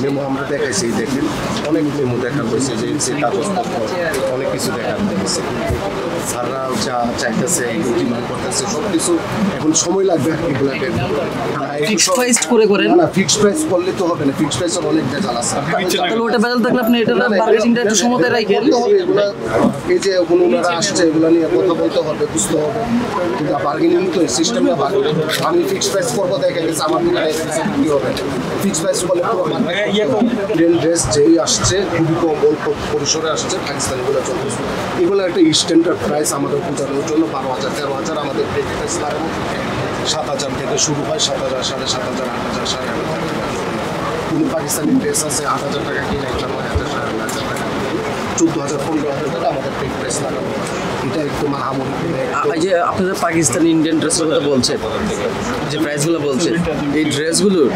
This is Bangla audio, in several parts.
মেমো আমরা দেখাইছি, দেখেন অনেক মেমো দেখা হয়েছে, যে কাগজপত্র অনেক কিছু দেখা হয়েছে। স্যাররা যা চাইতেছে, ডিমান্ড করতেছে, সব কিছু এখন সময় লাগবে এগুলাকে। ফিক্সড প্রাইস করে করেন না, ফিক্সড প্রাইস করলে তো হবে না, ফিক্সড প্রাইসের অনেক ভেজাল আছে। তাহলে ওটা বেজাল থাকলে আপনি এটা মার্কেটিংটা একটু সমতে রাখেন। এগুলা এই যে এখন ওনারা আসছে, এগুলো নিয়ে কথা বলতে হবে, বুঝতে হবে, কিন্তু বার্গেনিং তো সিস্টেমটা ভালো। আমি ফিক্সড প্রাইস করবো, দেখা গেছে আমার দোকানে কি হবে, ফিক্সড প্রাইস বলে ড্রেস যেই আসছে খুবই কম অল্প পরিসরে আসছে, পাকিস্তানিগুলো চলতেছে। এগুলো একটা স্ট্যান্ডার্ড প্রাইস আমাদের বোঝানোর জন্য 12,000 13,000 আমাদের প্রাইস লাগানো। 7,000 থেকে শুরু হয়, 7,000 7,500 8,000 8,500। কোনো পাকিস্তানি ড্রেস আছে 8,000 টাকা কিনে, 9,000 9,500 টাকা, 14,000 15,000 টাকা আমাদের প্রাইস লাগানো। এটা একটু মাহামুরি। এই যে আপনাদের পাকিস্তানি ইন্ডিয়ান ড্রেসের কথা বলছেন, যে প্রাইসগুলো বলছেন, এই ড্রেসগুলোর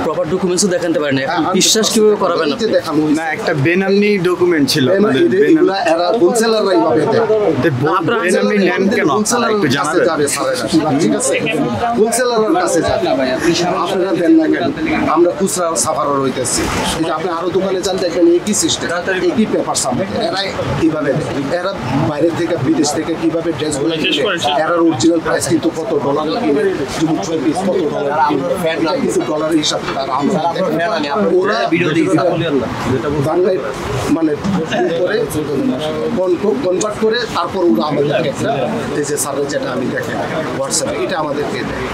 প্রপার ডকুমেন্টসও দেখাতে পারেন, বিশ্বাস কিভাবে করাবেন আপনি? না, একটা বেনামি ডকুমেন্ট ছিল আমাদের। এগুলা এরা হোলসেলাররা এইভাবে দেয়। বেনামি নেন কেন একটু জানাবেন? ঠিক আছে, হোলসেলারের কাছে যাবে, আপনারা দেন না কেন? আমরা খুচরা সাফারার হইতেছি। এই যে আপনি আরো দোকানে যান, দেখবেন একই সিস্টেম, একই পেপার সামনে। এরা এইভাবে দেয়। এরা বাইরে থেকে বিদেশ থেকে কিভাবে ড্রেসগুলো এরার অরিজিনাল প্রাইস কিন্তু কত ডলার কিনে, যেমন 24 কত ডলার কিন্তু ডলারের হিসাব ওরা বাংলায় মানে করে কনভার্ট করে তারপর ওরা আমাদেরকে এই যে স্যারের যেটা আমি দেখেন হোয়াটসঅ্যাপে, এটা আমাদেরকে দেয়।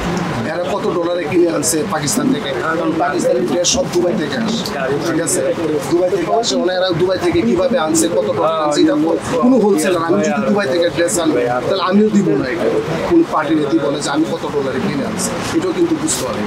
এরা কত ডলারে কিনে আনছে পাকিস্তান থেকে, কারণ পাকিস্তানের ড্রেস সব দুবাই থেকে আসে। ঠিক আছে, দুবাই থেকে আসে, ওনারা দুবাই থেকে কিভাবে আনছে, কত ডলার আনছে, এটা কোনো হোলসেলার। আমি যদি দুবাই থেকে ড্রেস আনবে, তাহলে আমিও দিব না, এটা কোনো পার্টিরে দিব না যে আমি কত ডলারে কিনে আনছি, এটাও কিন্তু বুঝতে হবে।